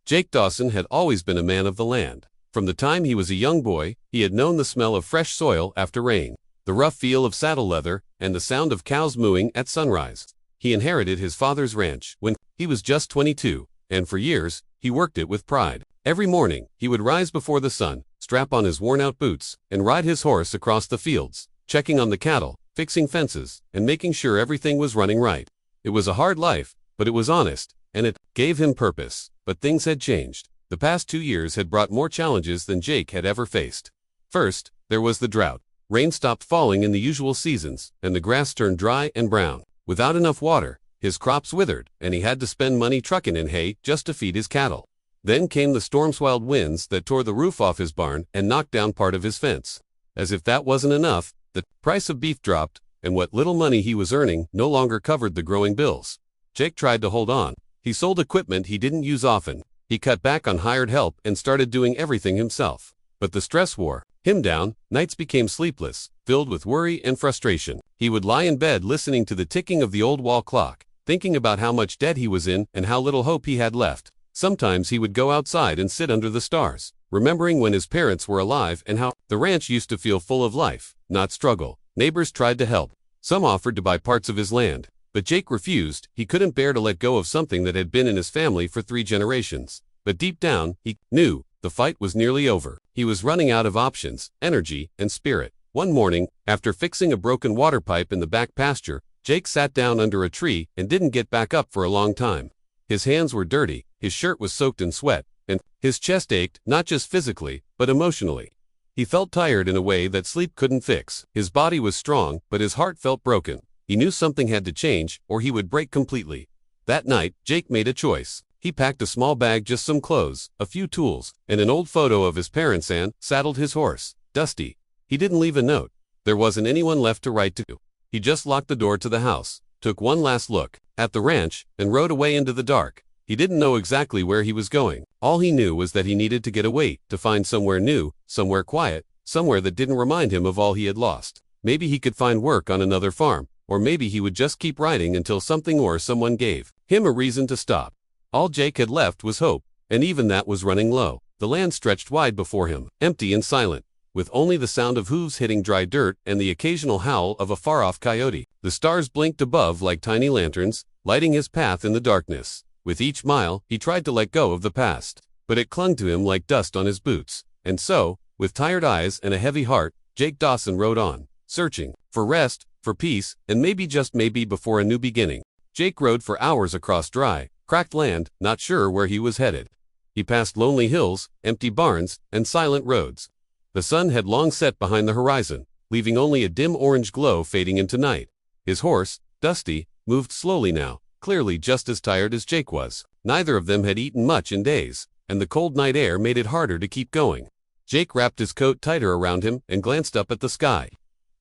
Jake Dawson had always been a man of the land. From the time he was a young boy, he had known the smell of fresh soil after rain, the rough feel of saddle leather, and the sound of cows mooing at sunrise. He inherited his father's ranch when he was just 22, and for years, he worked it with pride. Every morning, he would rise before the sun, strap on his worn-out boots, and ride his horse across the fields, checking on the cattle, fixing fences, and making sure everything was running right. It was a hard life, but it was honest, and it gave him purpose. But things had changed. The past 2 years had brought more challenges than Jake had ever faced. First, there was the drought. Rain stopped falling in the usual seasons, and the grass turned dry and brown. Without enough water, his crops withered, and he had to spend money trucking in hay just to feed his cattle. Then came the storm's wild winds that tore the roof off his barn and knocked down part of his fence. As if that wasn't enough, the price of beef dropped, and what little money he was earning no longer covered the growing bills. Jake tried to hold on. He sold equipment he didn't use often. He cut back on hired help and started doing everything himself. But the stress wore him down. Nights became sleepless, filled with worry and frustration. He would lie in bed listening to the ticking of the old wall clock, thinking about how much debt he was in and how little hope he had left. Sometimes he would go outside and sit under the stars, remembering when his parents were alive and how the ranch used to feel full of life, not struggle. Neighbors tried to help. Some offered to buy parts of his land. But Jake refused. He couldn't bear to let go of something that had been in his family for 3 generations. But deep down, he knew the fight was nearly over. He was running out of options, energy, and spirit. One morning, after fixing a broken water pipe in the back pasture, Jake sat down under a tree and didn't get back up for a long time. His hands were dirty, his shirt was soaked in sweat, and his chest ached, not just physically, but emotionally. He felt tired in a way that sleep couldn't fix. His body was strong, but his heart felt broken. He knew something had to change, or he would break completely. That night, Jake made a choice. He packed a small bag, just some clothes, a few tools, and an old photo of his parents, and saddled his horse, Dusty. He didn't leave a note. There wasn't anyone left to write to. He just locked the door to the house, took one last look at the ranch, and rode away into the dark. He didn't know exactly where he was going. All he knew was that he needed to get away, to find somewhere new, somewhere quiet, somewhere that didn't remind him of all he had lost. Maybe he could find work on another farm. Or maybe he would just keep riding until something or someone gave him a reason to stop. All Jake had left was hope, and even that was running low. The land stretched wide before him, empty and silent, with only the sound of hooves hitting dry dirt and the occasional howl of a far-off coyote. The stars blinked above like tiny lanterns, lighting his path in the darkness. With each mile, he tried to let go of the past, but it clung to him like dust on his boots. And so, with tired eyes and a heavy heart, Jake Dawson rode on, searching for rest, for peace, and maybe, just maybe, before a new beginning. Jake rode for hours across dry, cracked land, not sure where he was headed. He passed lonely hills, empty barns, and silent roads. The sun had long set behind the horizon, leaving only a dim orange glow fading into night. His horse, Dusty, moved slowly now, clearly just as tired as Jake was. Neither of them had eaten much in days, and the cold night air made it harder to keep going. Jake wrapped his coat tighter around him and glanced up at the sky.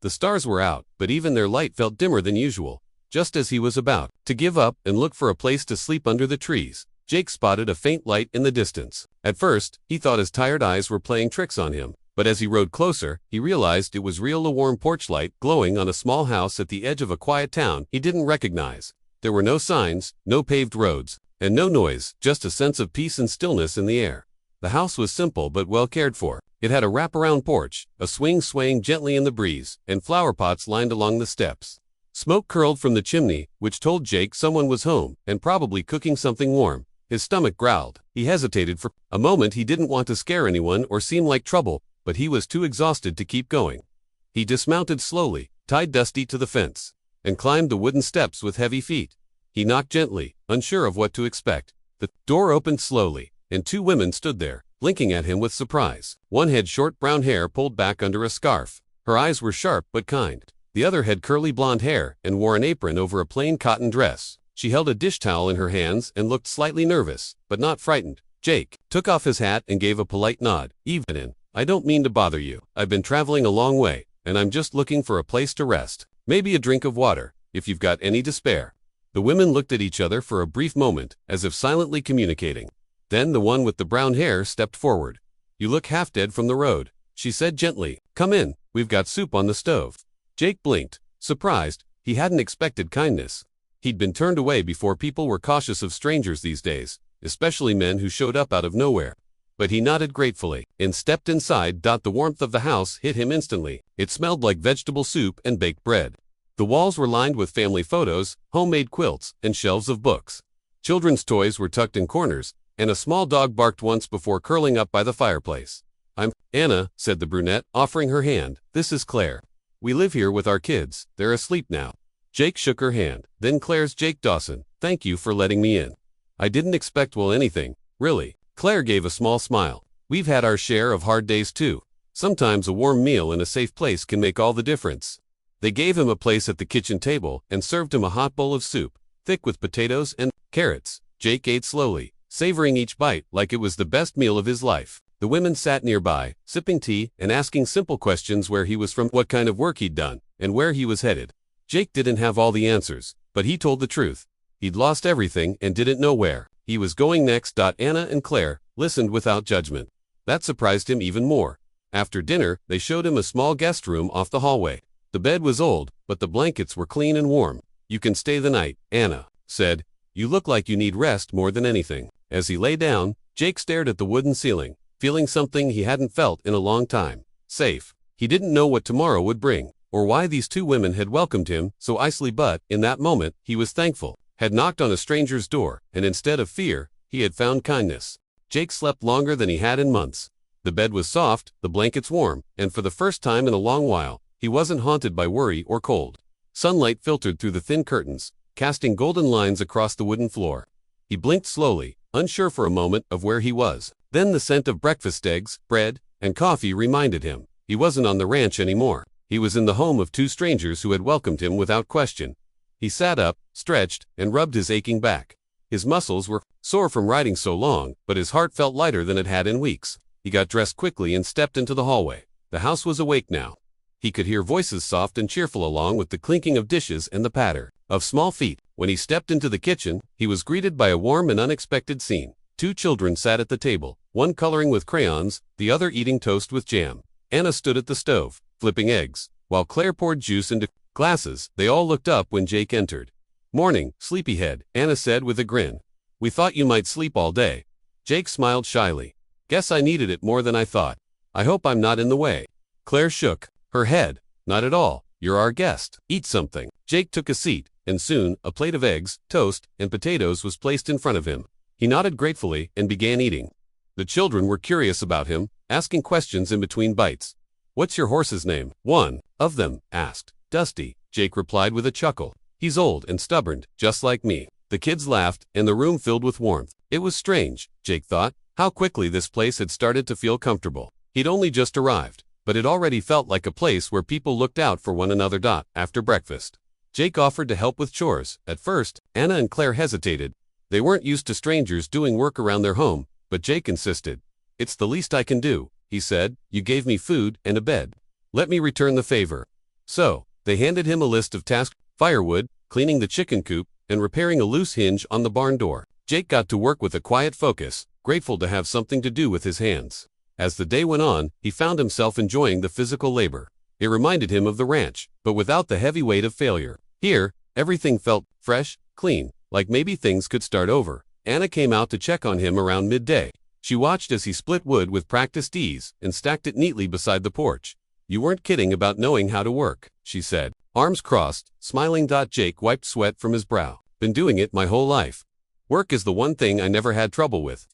The stars were out, but even their light felt dimmer than usual. Just as he was about to give up and look for a place to sleep under the trees, Jake spotted a faint light in the distance. At first, he thought his tired eyes were playing tricks on him, but as he rode closer, he realized it was real, a warm porch light glowing on a small house at the edge of a quiet town he didn't recognize. There were no signs, no paved roads, and no noise, just a sense of peace and stillness in the air. The house was simple but well cared for. It had a wraparound porch, a swing swaying gently in the breeze, and flower pots lined along the steps. Smoke curled from the chimney, which told Jake someone was home, and probably cooking something warm. His stomach growled. He hesitated for a moment. He didn't want to scare anyone or seem like trouble, but he was too exhausted to keep going. He dismounted slowly, tied Dusty to the fence, and climbed the wooden steps with heavy feet. He knocked gently, unsure of what to expect. The door opened slowly, and 2 women stood there, blinking at him with surprise. One had short brown hair pulled back under a scarf. Her eyes were sharp but kind. The other had curly blonde hair and wore an apron over a plain cotton dress. She held a dish towel in her hands and looked slightly nervous, but not frightened. Jake took off his hat and gave a polite nod. "Evening. I don't mean to bother you. I've been traveling a long way, and I'm just looking for a place to rest. Maybe a drink of water, if you've got any to spare." The women looked at each other for a brief moment, as if silently communicating. Then the one with the brown hair stepped forward. "You look half dead from the road," she said gently. "Come in, we've got soup on the stove." Jake blinked, surprised. He hadn't expected kindness. He'd been turned away before. People were cautious of strangers these days, especially men who showed up out of nowhere. But he nodded gratefully and stepped inside. The warmth of the house hit him instantly. It smelled like vegetable soup and baked bread. The walls were lined with family photos, homemade quilts, and shelves of books. Children's toys were tucked in corners, and a small dog barked once before curling up by the fireplace. "I'm Anna," said the brunette, offering her hand. "This is Claire. We live here with our kids. They're asleep now." Jake shook her hand. "Then Claire's Jake Dawson. Thank you for letting me in. I didn't expect anything, really." Claire gave a small smile. "We've had our share of hard days too. Sometimes a warm meal in a safe place can make all the difference." They gave him a place at the kitchen table and served him a hot bowl of soup, thick with potatoes and carrots. Jake ate slowly, savoring each bite like it was the best meal of his life. The women sat nearby, sipping tea and asking simple questions: where he was from, what kind of work he'd done, and where he was headed. Jake didn't have all the answers, but he told the truth. He'd lost everything and didn't know where he was going next. Anna and Claire listened without judgment. That surprised him even more. After dinner, they showed him a small guest room off the hallway. The bed was old, but the blankets were clean and warm. "You can stay the night," Anna said. "You look like you need rest more than anything." As he lay down, Jake stared at the wooden ceiling, feeling something he hadn't felt in a long time. Safe. He didn't know what tomorrow would bring, or why these two women had welcomed him so icily, but in that moment, he was thankful. Had knocked on a stranger's door, and instead of fear, he had found kindness. Jake slept longer than he had in months. The bed was soft, the blankets warm, and for the first time in a long while, he wasn't haunted by worry or cold. Sunlight filtered through the thin curtains, casting golden lines across the wooden floor. He blinked slowly, unsure for a moment of where he was. Then the scent of breakfast eggs, bread, and coffee reminded him he wasn't on the ranch anymore. He was in the home of two strangers who had welcomed him without question. He sat up, stretched, and rubbed his aching back. His muscles were sore from riding so long, but his heart felt lighter than it had in weeks. He got dressed quickly and stepped into the hallway. The house was awake now. He could hear voices soft and cheerful along with the clinking of dishes and the patter of small feet. When he stepped into the kitchen, he was greeted by a warm and unexpected scene. Two children sat at the table, one coloring with crayons, the other eating toast with jam. Anna stood at the stove, flipping eggs, while Claire poured juice into glasses. They all looked up when Jake entered. "Morning, sleepyhead," Anna said with a grin. "We thought you might sleep all day." Jake smiled shyly. "Guess I needed it more than I thought. I hope I'm not in the way." Claire shook her head. "Not at all. You're our guest. Eat something." Jake took a seat, and soon a plate of eggs, toast, and potatoes was placed in front of him. He nodded gratefully and began eating. The children were curious about him, asking questions in between bites. "What's your horse's name?" one of them asked. "Dusty," Jake replied with a chuckle. "He's old and stubborn, just like me." The kids laughed, and the room filled with warmth. It was strange, Jake thought, how quickly this place had started to feel comfortable. He'd only just arrived, but it already felt like a place where people looked out for one another. After breakfast, Jake offered to help with chores. At first, Anna and Claire hesitated. They weren't used to strangers doing work around their home, but Jake insisted. "It's the least I can do," he said. "You gave me food and a bed. Let me return the favor." So, they handed him a list of tasks: firewood, cleaning the chicken coop, and repairing a loose hinge on the barn door. Jake got to work with a quiet focus, grateful to have something to do with his hands. As the day went on, he found himself enjoying the physical labor. It reminded him of the ranch, but without the heavy weight of failure. Here, everything felt fresh, clean, like maybe things could start over. Anna came out to check on him around midday. She watched as he split wood with practiced ease and stacked it neatly beside the porch. "You weren't kidding about knowing how to work," she said, arms crossed, smiling. Jake wiped sweat from his brow. "Been doing it my whole life. Work is the one thing I never had trouble with."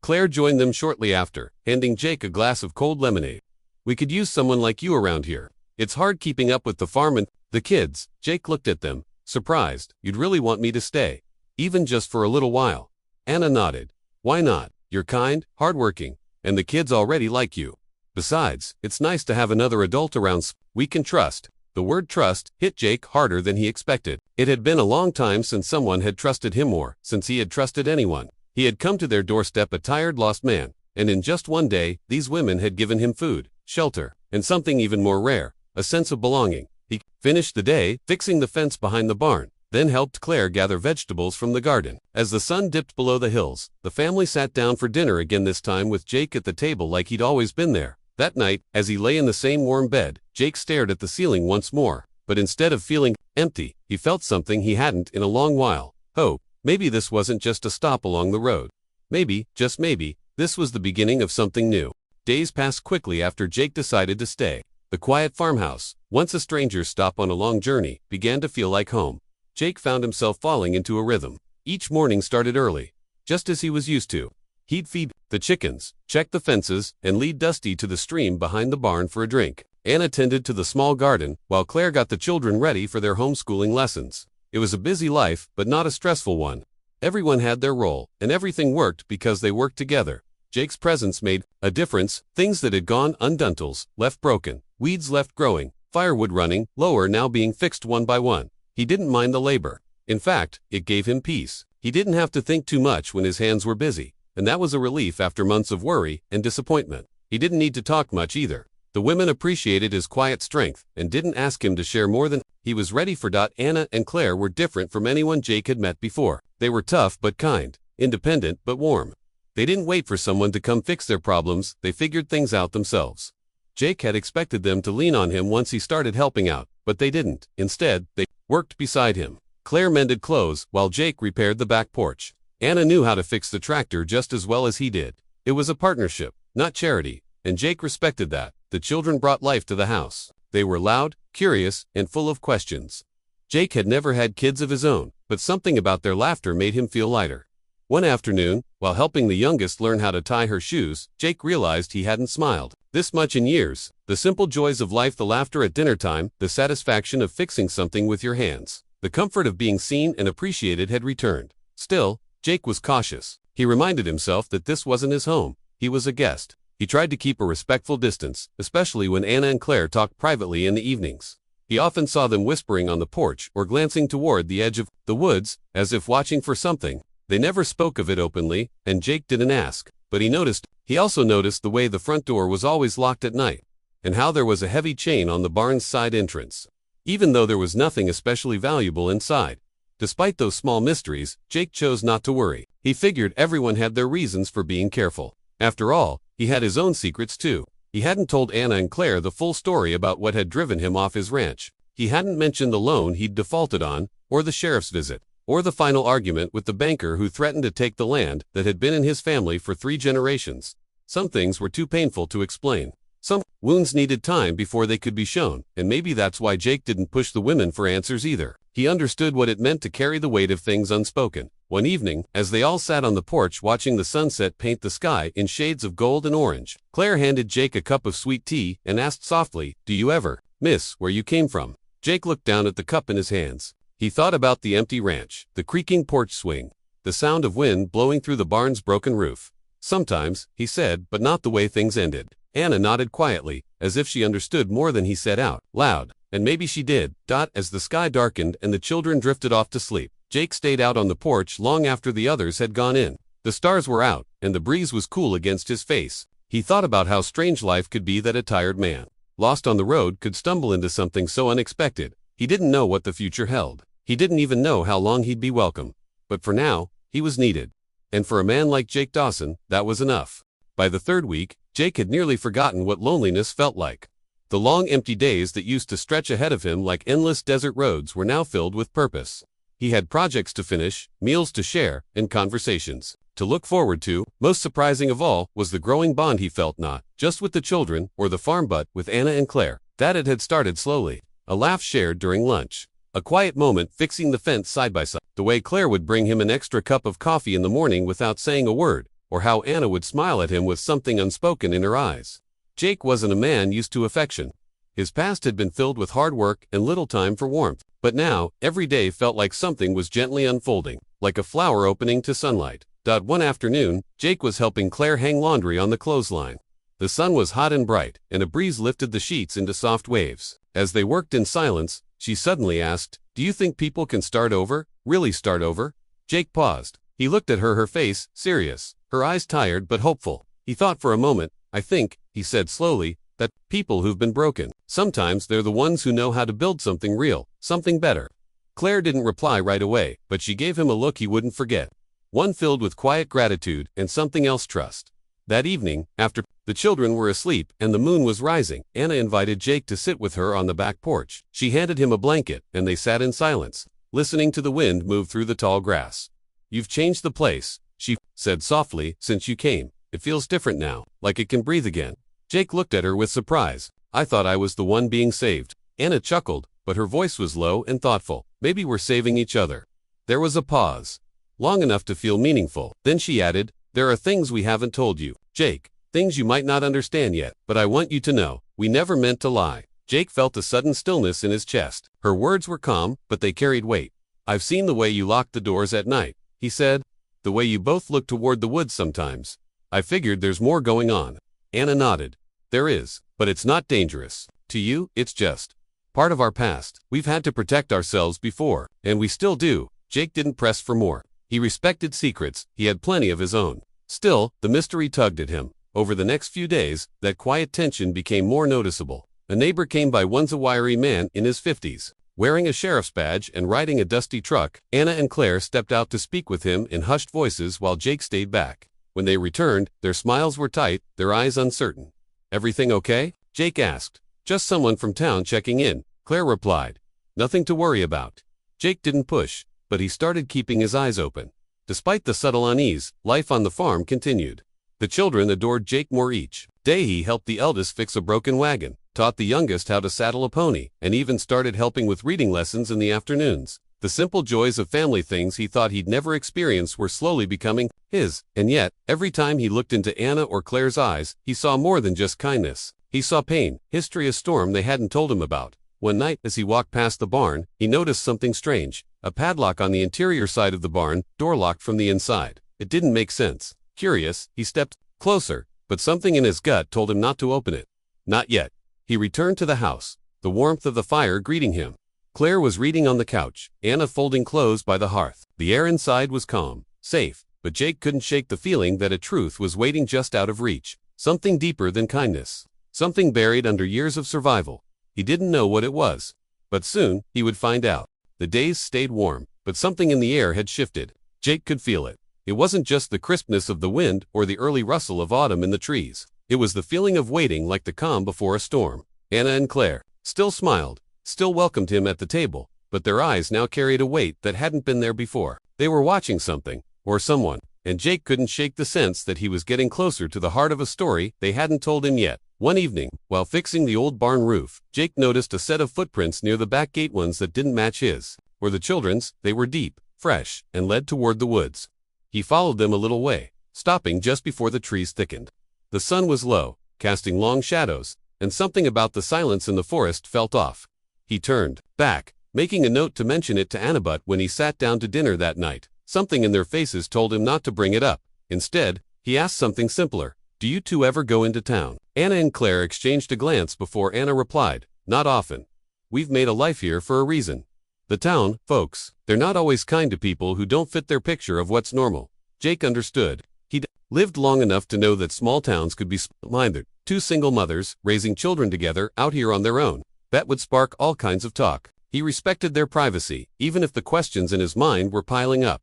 Claire joined them shortly after, handing Jake a glass of cold lemonade. "We could use someone like you around here. It's hard keeping up with the farm and the kids." Jake looked at them, surprised. "You'd really want me to stay, even just for a little while?" Anna nodded. "Why not? You're kind, hardworking, and the kids already like you. Besides, it's nice to have another adult around we can trust." The word trust hit Jake harder than he expected. It had been a long time since someone had trusted him more, since he had trusted anyone. He had come to their doorstep a tired, lost man, and in just one day, these women had given him food, shelter, and something even more rare, a sense of belonging. He finished the day, fixing the fence behind the barn, then helped Claire gather vegetables from the garden. As the sun dipped below the hills, the family sat down for dinner again, this time with Jake at the table like he'd always been there. That night, as he lay in the same warm bed, Jake stared at the ceiling once more, but instead of feeling empty, he felt something he hadn't in a long while: hope. Maybe this wasn't just a stop along the road. Maybe, just maybe, this was the beginning of something new. Days passed quickly after Jake decided to stay. The quiet farmhouse, once a stranger's stop on a long journey, began to feel like home. Jake found himself falling into a rhythm. Each morning started early, just as he was used to. He'd feed the chickens, check the fences, and lead Dusty to the stream behind the barn for a drink. Anna tended to the small garden, while Claire got the children ready for their homeschooling lessons. It was a busy life, but not a stressful one. Everyone had their role, and everything worked because they worked together. Jake's presence made a difference. Things that had gone undone, left broken, weeds left growing, firewood running lower now being fixed one by one. He didn't mind the labor. In fact, it gave him peace. He didn't have to think too much when his hands were busy, and that was a relief after months of worry and disappointment. He didn't need to talk much either. The women appreciated his quiet strength and didn't ask him to share more than he was ready for. Anna and Claire were different from anyone Jake had met before. They were tough but kind, independent but warm. They didn't wait for someone to come fix their problems, they figured things out themselves. Jake had expected them to lean on him once he started helping out, but they didn't. Instead, they worked beside him. Claire mended clothes, while Jake repaired the back porch. Anna knew how to fix the tractor just as well as he did. It was a partnership, not charity, and Jake respected that. The children brought life to the house. They were loud, curious, and full of questions. Jake had never had kids of his own, but something about their laughter made him feel lighter. One afternoon, while helping the youngest learn how to tie her shoes, Jake realized he hadn't smiled this much in years. The simple joys of life, the laughter at dinner time, the satisfaction of fixing something with your hands, the comfort of being seen and appreciated had returned. Still, Jake was cautious. He reminded himself that this wasn't his home. He was a guest. He tried to keep a respectful distance, especially when Anna and Claire talked privately in the evenings. He often saw them whispering on the porch or glancing toward the edge of the woods, as if watching for something. They never spoke of it openly, and Jake didn't ask, but he noticed. He also noticed the way the front door was always locked at night, and how there was a heavy chain on the barn's side entrance, even though there was nothing especially valuable inside. Despite those small mysteries, Jake chose not to worry. He figured everyone had their reasons for being careful. After all, he had his own secrets too. He hadn't told Anna and Claire the full story about what had driven him off his ranch. He hadn't mentioned the loan he'd defaulted on, or the sheriff's visit, or the final argument with the banker who threatened to take the land that had been in his family for 3 generations. Some things were too painful to explain. Some wounds needed time before they could be shown, and maybe that's why Jake didn't push the women for answers either. He understood what it meant to carry the weight of things unspoken. One evening, as they all sat on the porch watching the sunset paint the sky in shades of gold and orange, Claire handed Jake a cup of sweet tea and asked softly, "Do you ever miss where you came from?" Jake looked down at the cup in his hands. He thought about the empty ranch, the creaking porch swing, the sound of wind blowing through the barn's broken roof. "Sometimes," he said, "but not the way things ended." Anna nodded quietly, as if she understood more than he said out loud. And maybe she did. As the sky darkened and the children drifted off to sleep, Jake stayed out on the porch long after the others had gone in. The stars were out, and the breeze was cool against his face. He thought about how strange life could be, that a tired man, lost on the road, could stumble into something so unexpected. He didn't know what the future held. He didn't even know how long he'd be welcome. But for now, he was needed. And for a man like Jake Dawson, that was enough. By the 3rd week, Jake had nearly forgotten what loneliness felt like. The long empty days that used to stretch ahead of him like endless desert roads were now filled with purpose. He had projects to finish, meals to share, and conversations to look forward to. Most surprising of all was the growing bond he felt, not just with the children or the farm, but with Anna and Claire. That it had started slowly. A laugh shared during lunch. A quiet moment fixing the fence side by side. The way Claire would bring him an extra cup of coffee in the morning without saying a word, or how Anna would smile at him with something unspoken in her eyes. Jake wasn't a man used to affection. His past had been filled with hard work and little time for warmth. But now, every day felt like something was gently unfolding, like a flower opening to sunlight. One afternoon, Jake was helping Claire hang laundry on the clothesline. The sun was hot and bright, and a breeze lifted the sheets into soft waves. As they worked in silence, she suddenly asked, "Do you think people can start over? Really start over?" Jake paused. He looked at her face, serious, her eyes tired but hopeful. He thought for a moment. "I think," he said slowly, "that people who've been broken, sometimes they're the ones who know how to build something real, something better." Claire didn't reply right away, but she gave him a look he wouldn't forget. One filled with quiet gratitude and something else, trust. That evening, after the children were asleep and the moon was rising, Anna invited Jake to sit with her on the back porch. She handed him a blanket, and they sat in silence, listening to the wind move through the tall grass. "You've changed the place," she said softly. Since you came, it feels different now, like it can breathe again. Jake looked at her with surprise. I thought I was the one being saved. Anna chuckled, but her voice was low and thoughtful. Maybe we're saving each other. There was a pause, long enough to feel meaningful. Then she added, there are things we haven't told you, Jake. Things you might not understand yet, but I want you to know, we never meant to lie. Jake felt a sudden stillness in his chest. Her words were calm, but they carried weight. I've seen the way you locked the doors at night, he said. The way you both look toward the woods sometimes. I figured there's more going on. Anna nodded. There is, but it's not dangerous. To you, it's just part of our past. We've had to protect ourselves before, and we still do. Jake didn't press for more. He respected secrets. He had plenty of his own. Still, the mystery tugged at him. Over the next few days, that quiet tension became more noticeable. A neighbor came by. Once a wiry man in his 50s, wearing a sheriff's badge and riding a dusty truck. Anna and Claire stepped out to speak with him in hushed voices while Jake stayed back. When they returned, their smiles were tight, their eyes uncertain. Everything okay? Jake asked. Just someone from town checking in, Claire replied. Nothing to worry about. Jake didn't push, but he started keeping his eyes open. Despite the subtle unease, life on the farm continued. The children adored Jake more each day. He helped the eldest fix a broken wagon, taught the youngest how to saddle a pony, and even started helping with reading lessons in the afternoons. The simple joys of family, things he thought he'd never experience, were slowly becoming his. And yet, every time he looked into Anna or Claire's eyes, he saw more than just kindness. He saw pain, history, a storm they hadn't told him about. One night, as he walked past the barn, he noticed something strange. A padlock on the interior side of the barn, door locked from the inside. It didn't make sense. Curious, he stepped closer, but something in his gut told him not to open it. Not yet. He returned to the house, the warmth of the fire greeting him. Claire was reading on the couch, Anna folding clothes by the hearth. The air inside was calm, safe, but Jake couldn't shake the feeling that a truth was waiting just out of reach. Something deeper than kindness. Something buried under years of survival. He didn't know what it was, but soon he would find out. The days stayed warm, but something in the air had shifted. Jake could feel it. It wasn't just the crispness of the wind or the early rustle of autumn in the trees. It was the feeling of waiting, like the calm before a storm. Anna and Claire still smiled, still welcomed him at the table, but their eyes now carried a weight that hadn't been there before. They were watching something, or someone, and Jake couldn't shake the sense that he was getting closer to the heart of a story they hadn't told him yet. One evening, while fixing the old barn roof, Jake noticed a set of footprints near the back gate, ones that didn't match his or the children's. They were deep, fresh, and led toward the woods. He followed them a little way, stopping just before the trees thickened. The sun was low, casting long shadows, and something about the silence in the forest felt off. He turned back, making a note to mention it to Anna, but when he sat down to dinner that night, something in their faces told him not to bring it up. Instead, he asked something simpler. Do you two ever go into town? Anna and Claire exchanged a glance before Anna replied, not often. We've made a life here for a reason. The town folks, they're not always kind to people who don't fit their picture of what's normal. Jake understood. He'd lived long enough to know that small towns could be split-minded. Two single mothers, raising children together, out here on their own. That would spark all kinds of talk. He respected their privacy, even if the questions in his mind were piling up.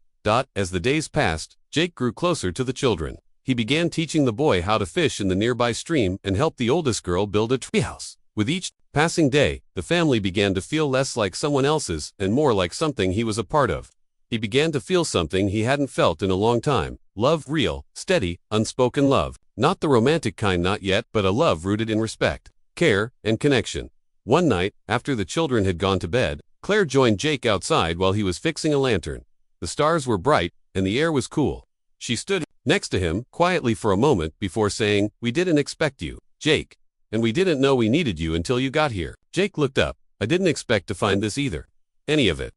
As the days passed, Jake grew closer to the children. He began teaching the boy how to fish in the nearby stream and helped the oldest girl build a treehouse. With each passing day, the family began to feel less like someone else's and more like something he was a part of. He began to feel something he hadn't felt in a long time. Love, real, steady, unspoken love. Not the romantic kind, not yet, but a love rooted in respect, care, and connection. One night, after the children had gone to bed, Claire joined Jake outside while he was fixing a lantern. The stars were bright, and the air was cool. She stood next to him quietly for a moment before saying, "We didn't expect you, Jake. And we didn't know we needed you until you got here." Jake looked up. "I didn't expect to find this either. Any of it."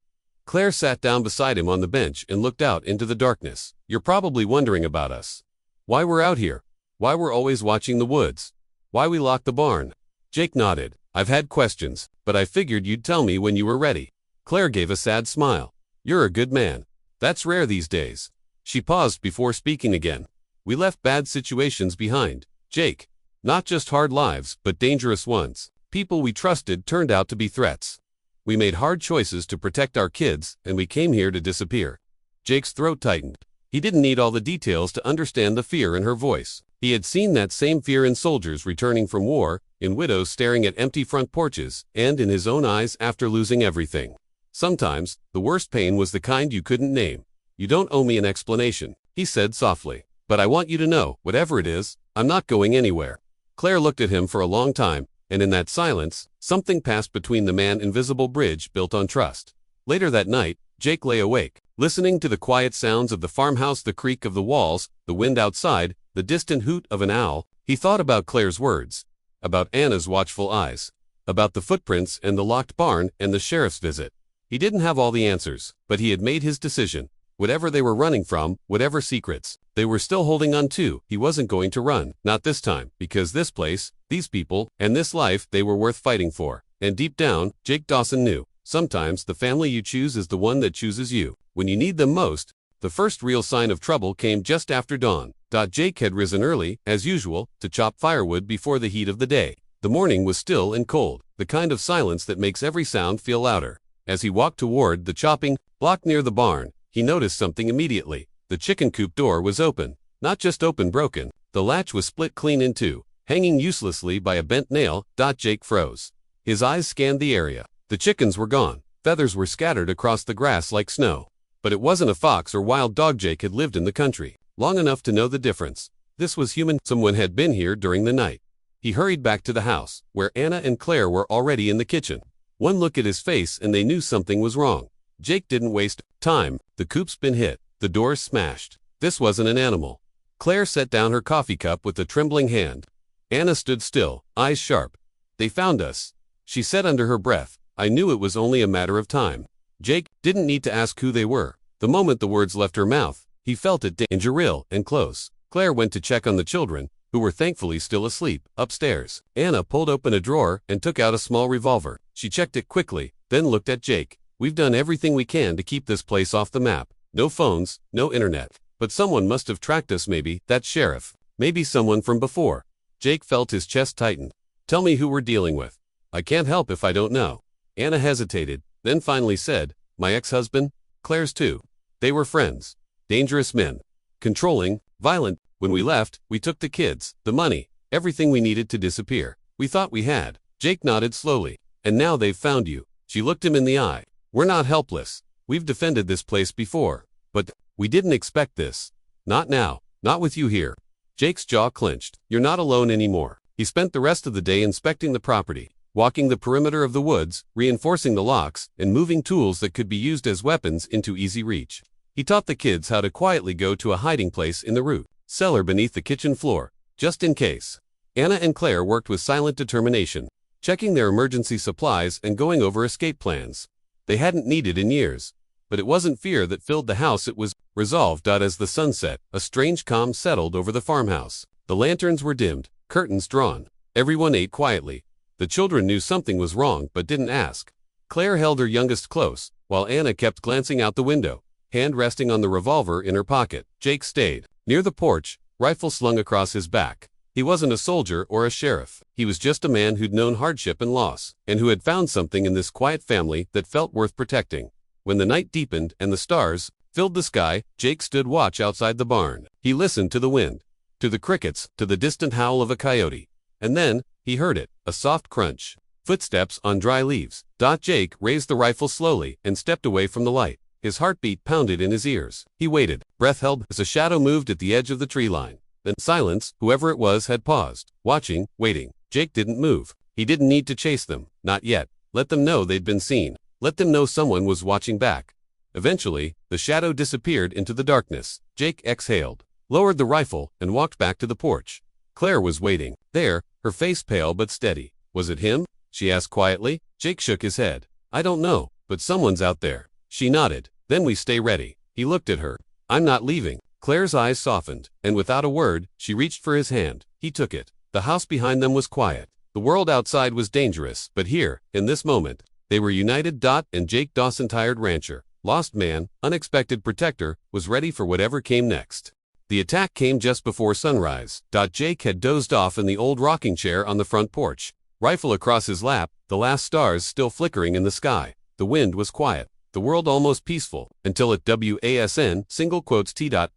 Claire sat down beside him on the bench and looked out into the darkness. "You're probably wondering about us. Why we're out here. Why we're always watching the woods. Why we locked the barn." Jake nodded. "I've had questions, but I figured you'd tell me when you were ready." Claire gave a sad smile. "You're a good man. That's rare these days." She paused before speaking again. "We left bad situations behind, Jake. Not just hard lives, but dangerous ones. People we trusted turned out to be threats. We made hard choices to protect our kids, and we came here to disappear." Jake's throat tightened. He didn't need all the details to understand the fear in her voice. He had seen that same fear in soldiers returning from war, in widows staring at empty front porches, and in his own eyes after losing everything. Sometimes, the worst pain was the kind you couldn't name. You don't owe me an explanation, he said softly. But I want you to know, whatever it is, I'm not going anywhere. Claire looked at him for a long time, and in that silence, something passed between the man-invisible bridge built on trust. Later that night, Jake lay awake, listening to the quiet sounds of the farmhouse, the creak of the walls, the wind outside, the distant hoot of an owl. He thought about Claire's words, about Anna's watchful eyes, about the footprints and the locked barn and the sheriff's visit. He didn't have all the answers, but he had made his decision. Whatever they were running from, whatever secrets they were still holding on to, he wasn't going to run. Not this time, because this place, these people, and this life they were worth fighting for. And deep down, Jake Dawson knew, sometimes the family you choose is the one that chooses you. When you need them most. The first real sign of trouble came just after dawn. Jake had risen early, as usual, to chop firewood before the heat of the day. The morning was still and cold, the kind of silence that makes every sound feel louder. As he walked toward the chopping block near the barn, he noticed something immediately. The chicken coop door was open. Not just open, broken. The latch was split clean in two, hanging uselessly by a bent nail. Jake froze. His eyes scanned the area. The chickens were gone. Feathers were scattered across the grass like snow. But it wasn't a fox or wild dog. Jake had lived in the country long enough to know the difference. This was human. Someone had been here during the night. He hurried back to the house, where Anna and Claire were already in the kitchen. One look at his face and they knew something was wrong. Jake didn't waste time. The coop's been hit. The door's smashed. This wasn't an animal. Claire set down her coffee cup with a trembling hand. Anna stood still, eyes sharp. They found us, she said under her breath. I knew it was only a matter of time. Jake didn't need to ask who they were. The moment the words left her mouth, he felt it danger real and close. Claire went to check on the children, who were thankfully still asleep, upstairs. Anna pulled open a drawer and took out a small revolver. She checked it quickly, then looked at Jake. We've done everything we can to keep this place off the map. No phones, no internet. But someone must have tracked us. Maybe that sheriff. Maybe someone from before. Jake felt his chest tighten. Tell me who we're dealing with. I can't help if I don't know. Anna hesitated, then finally said, my ex-husband, Claire's too. They were friends. Dangerous men. Controlling, violent. When we left, we took the kids, the money, everything we needed to disappear. We thought we had. Jake nodded slowly. And now they've found you. She looked him in the eye. We're not helpless. We've defended this place before. But we didn't expect this. Not now. Not with you here. Jake's jaw clenched. You're not alone anymore. He spent the rest of the day inspecting the property, walking the perimeter of the woods, reinforcing the locks, and moving tools that could be used as weapons into easy reach. He taught the kids how to quietly go to a hiding place in the root cellar beneath the kitchen floor, just in case. Anna and Claire worked with silent determination, checking their emergency supplies and going over escape plans they hadn't needed in years. But it wasn't fear that filled the house, it was resolve. As the sun set, a strange calm settled over the farmhouse. The lanterns were dimmed, curtains drawn. Everyone ate quietly. The children knew something was wrong but didn't ask. Claire held her youngest close, while Anna kept glancing out the window, hand resting on the revolver in her pocket. Jake stayed near the porch, rifle slung across his back. He wasn't a soldier or a sheriff. He was just a man who'd known hardship and loss, and who had found something in this quiet family that felt worth protecting. When the night deepened and the stars filled the sky, Jake stood watch outside the barn. He listened to the wind, to the crickets, to the distant howl of a coyote. And then, he heard it, a soft crunch. Footsteps on dry leaves. Jake raised the rifle slowly and stepped away from the light. His heartbeat pounded in his ears. He waited, breath held, as a shadow moved at the edge of the tree line. Then silence. Whoever it was had paused, watching, waiting. Jake didn't move. He didn't need to chase them, not yet. Let them know they'd been seen. Let them know someone was watching back. Eventually, the shadow disappeared into the darkness. Jake exhaled, lowered the rifle, and walked back to the porch. Claire was waiting, there, her face pale but steady. Was it him? She asked quietly. Jake shook his head. I don't know, but someone's out there. She nodded. Then we stay ready. He looked at her. I'm not leaving. Claire's eyes softened, and without a word, she reached for his hand. He took it. The house behind them was quiet. The world outside was dangerous, but here, in this moment, they were united. And Jake Dawson, tired rancher, lost man, unexpected protector, was ready for whatever came next. The attack came just before sunrise. Jake had dozed off in the old rocking chair on the front porch, rifle across his lap, the last stars still flickering in the sky. The wind was quiet, the world almost peaceful, until at WASN,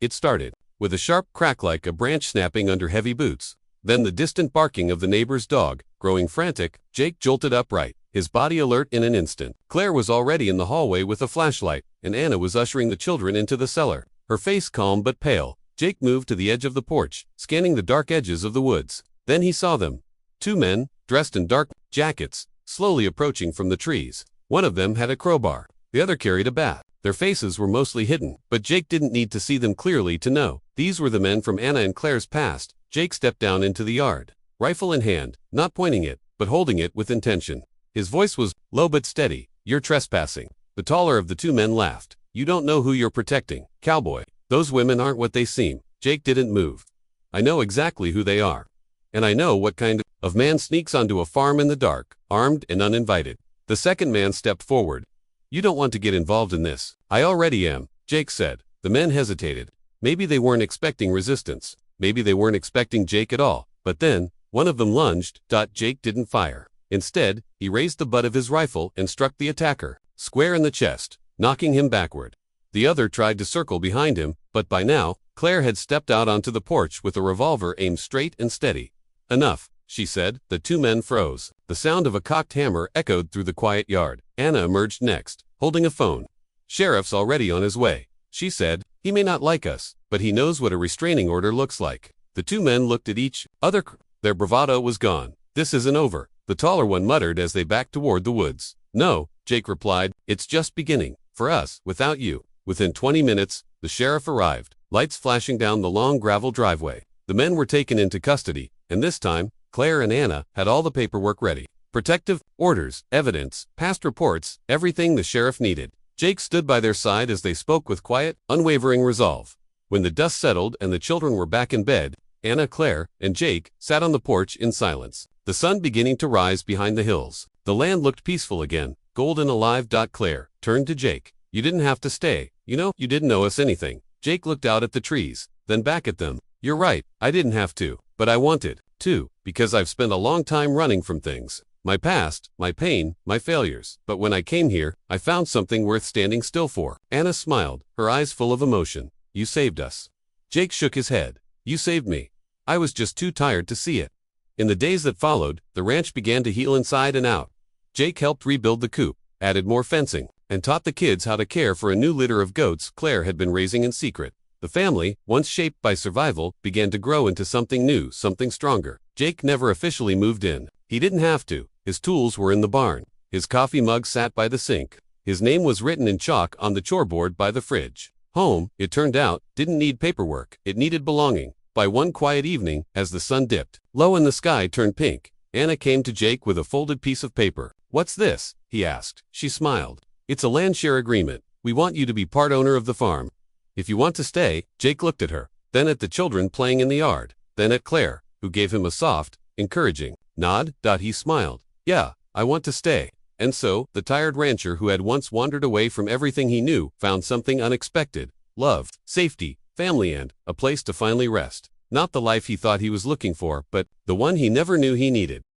it started, with a sharp crack like a branch snapping under heavy boots. Then the distant barking of the neighbor's dog, growing frantic. Jake jolted upright, his body alert in an instant. Claire was already in the hallway with a flashlight, and Anna was ushering the children into the cellar. Her face calm but pale, Jake moved to the edge of the porch, scanning the dark edges of the woods. Then he saw them. Two men, dressed in dark jackets, slowly approaching from the trees. One of them had a crowbar. The other carried a bat. Their faces were mostly hidden, but Jake didn't need to see them clearly to know. These were the men from Anna and Claire's past. Jake stepped down into the yard, rifle in hand, not pointing it, but holding it with intention. His voice was low but steady. "You're trespassing." The taller of the two men laughed. "You don't know who you're protecting, cowboy. Those women aren't what they seem." Jake didn't move. "I know exactly who they are. And I know what kind of man sneaks onto a farm in the dark, armed and uninvited." The second man stepped forward. "You don't want to get involved in this." "I already am," Jake said. The men hesitated. Maybe they weren't expecting resistance. Maybe they weren't expecting Jake at all. But then, one of them lunged. Jake didn't fire. Instead, he raised the butt of his rifle and struck the attacker, square in the chest, knocking him backward. The other tried to circle behind him, but by now, Claire had stepped out onto the porch with a revolver aimed straight and steady. "Enough," she said. The two men froze. The sound of a cocked hammer echoed through the quiet yard. Anna emerged next, holding a phone. "Sheriff's already on his way," she said. "He may not like us, but he knows what a restraining order looks like." The two men looked at each other. Their bravado was gone. "This isn't over," the taller one muttered as they backed toward the woods. "No," Jake replied. "It's just beginning. For us, without you." Within 20 minutes, the sheriff arrived, lights flashing down the long gravel driveway. The men were taken into custody, and this time, Claire and Anna had all the paperwork ready. Protective orders, evidence, past reports, everything the sheriff needed. Jake stood by their side as they spoke with quiet, unwavering resolve. When the dust settled and the children were back in bed, Anna, Claire, and Jake sat on the porch in silence, the sun beginning to rise behind the hills. The land looked peaceful again, golden alive. Claire turned to Jake. "You didn't have to stay. You didn't owe us anything." Jake looked out at the trees, then back at them. "You're right, I didn't have to, but I wanted to, because I've spent a long time running from things. My past, my pain, my failures. But when I came here, I found something worth standing still for." Anna smiled, her eyes full of emotion. "You saved us." Jake shook his head. "You saved me. I was just too tired to see it." In the days that followed, the ranch began to heal inside and out. Jake helped rebuild the coop, added more fencing, and taught the kids how to care for a new litter of goats Claire had been raising in secret. The family, once shaped by survival, began to grow into something new, something stronger. Jake never officially moved in. He didn't have to. His tools were in the barn. His coffee mug sat by the sink. His name was written in chalk on the choreboard by the fridge. Home, it turned out, didn't need paperwork. It needed belonging. By one quiet evening, as the sun dipped low and the sky turned pink, Anna came to Jake with a folded piece of paper. "What's this?" he asked. She smiled. "It's a land share agreement. We want you to be part owner of the farm. If you want to stay." Jake looked at her, then at the children playing in the yard, then at Claire, who gave him a soft, encouraging nod. He smiled. "Yeah, I want to stay." And so, the tired rancher who had once wandered away from everything he knew found something unexpected: love, safety, family, and a place to finally rest. Not the life he thought he was looking for, but the one he never knew he needed.